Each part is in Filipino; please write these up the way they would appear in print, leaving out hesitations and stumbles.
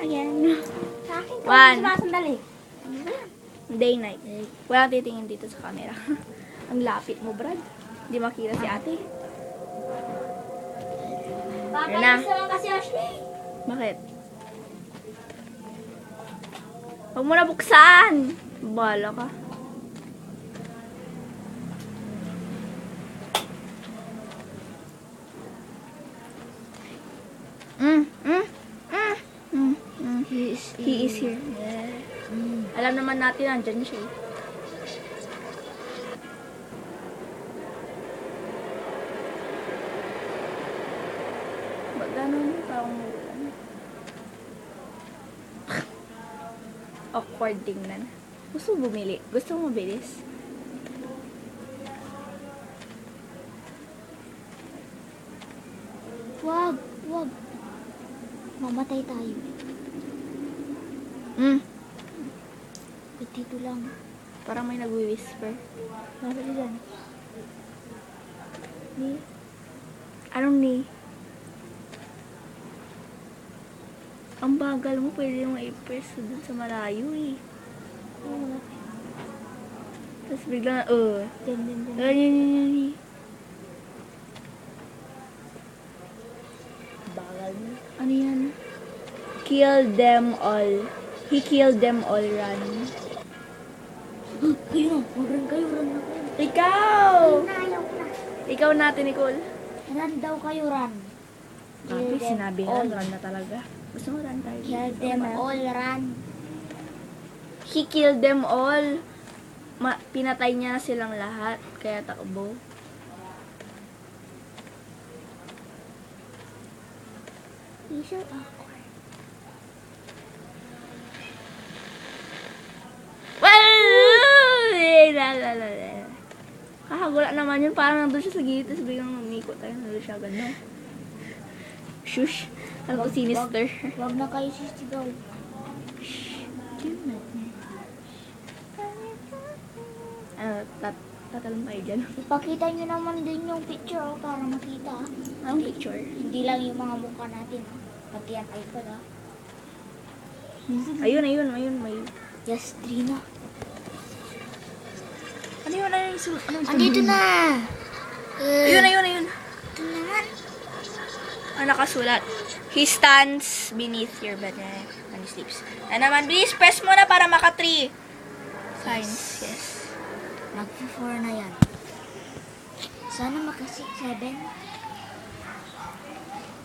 Ayan. Sa akin ka. One. Sumasandali. Day night. Walang titingin dito sa camera. Ang lapit mo, Brad. Hindi makita si ate. Baka Yan na. gusto lang kasi Ashley. Bakit? Huwag mo na buksan! Bala ka. He is here. Alam naman natin, nandyan siya. Ba't gano'n? Parang umuulan. Awkward tingnan. Gusto mo bumili? Gusto mo mabilis? Wag. Mamatay tayo. Ba't dito lang? Parang may nagwi-whisper. Bakit dyan? Ni? Anong ni? Ang bagal mo, pwede mo i-press dun sa malayo eh. Tapos bigla na, Yan. Bagal mo. Ano yan? Kill them all. He killed them all, run. Kayo na kayo. Ikaw! Ayaw na. Ikaw natin, Nicole. Run daw kayo, run. Grabe, them sinabi all. na, run na talaga. Gusto mo run tayo? Kill them all, run. He killed them all. Pinatay niya na silang lahat. Kaya takbo. He's so awkward. Kakagula naman yun. Parang nandun siya sa gilid. Tapos biglang umikot tayo. Nandun siya agad, no? Shush. Alam ko sinister. Wag na kayo sisigaw. Tatalong tayo dyan. Ipakita nyo naman din yung picture para makita. Anong picture? Hindi lang yung mga mukha natin. Pati yan iPad ha. Ayun. May... Yes, Trina. Ano yun? Andito na! Ayun. Ito naman. Ang nakasulat. He stands beneath your bed and he sleeps. Ano naman, please press mo na para maka-3. Signs, yes. Nag-4 na yan. Sana maka-6, 7.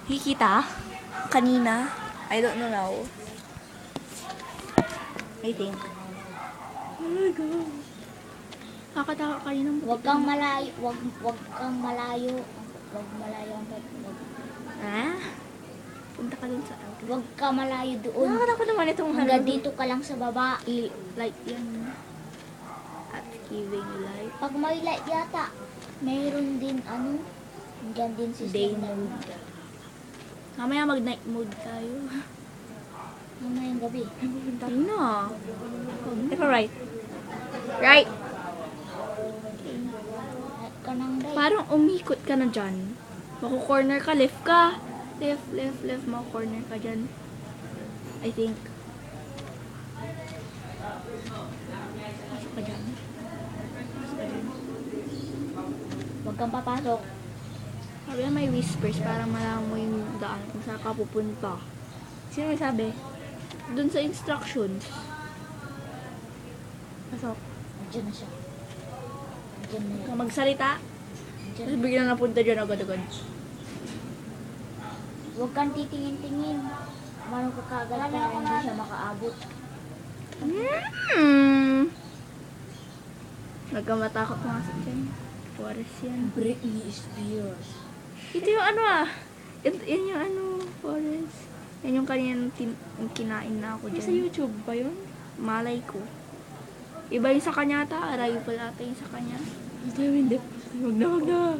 Hikita? Kanina? I don't know now. I think. Oh my God. Kakataka kanina. Huwag kang malayo. Huwag kang malayo. Huwag malayo ang Ha? Punta ka dun sa out. Huwag ka malayo doon. Nakakata ko naman itong Hanggang dito ka lang sa baba. Light yan. At giving light. Pag may light yata, mayroon din dyan din si Day mode. Mamaya mag-night mode tayo. Mamayang gabi. Tayo na. Teka, right. Right. Light ka ng day. Parang umikot ka na dyan. Maku-corner ka, left ka. Left. Maku-corner ka dyan. I think. Pasok ka dyan. Huwag kang papasok. Sabi na may whispers para malaman mo yung daan kung saan ka pupunta. Sino may sabi? Doon sa instructions. Pasok. Diyan na siya. Diyan na yan. Kung magsalita, Diyan. tapos biglang napunta dyan agad-agad. Huwag kang titingin-tingin. Mano ka kagad para hindi siya makaabot. Nagkamatakot mga sa dyan. Forest yan. Britney Spears. Ito yung ano ah. Yan yung ano, forest. Yan yung kanyan kinain na ako dyan. Sa YouTube ba yun? Malay ko. Iba yung sa kanya ata. Rifle ata yung sa kanya. Hindi. Wag na.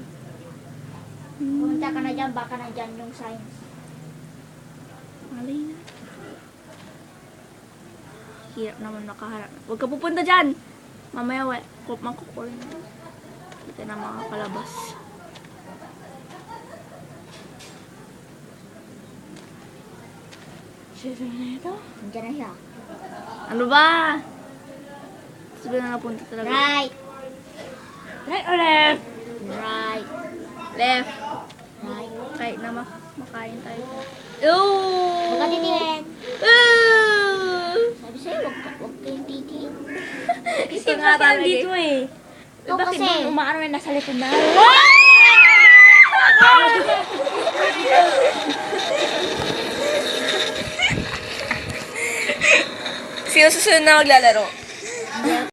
Pumunta ka na dyan, baka na dyan yung signs. Malay na. Hirap naman makaharap. Huwag ka pupunta dyan! Mamaya makukorn. Ito na mga kalabas. Shit, ano na ito? Nandiyan na siya. Ano ba? Sabi na napunta talaga. Right. Right or left? Right. Left. Right. Kahit na makain tayo. Ooh! Huwag ka titingin. Ooh! Sabi sa'yo, huwag kayong titingin. Ito nga talaga dito eh. Ikaw Bakit kasi. ba umaano na nasa likod na? Sino susunod na maglalaro?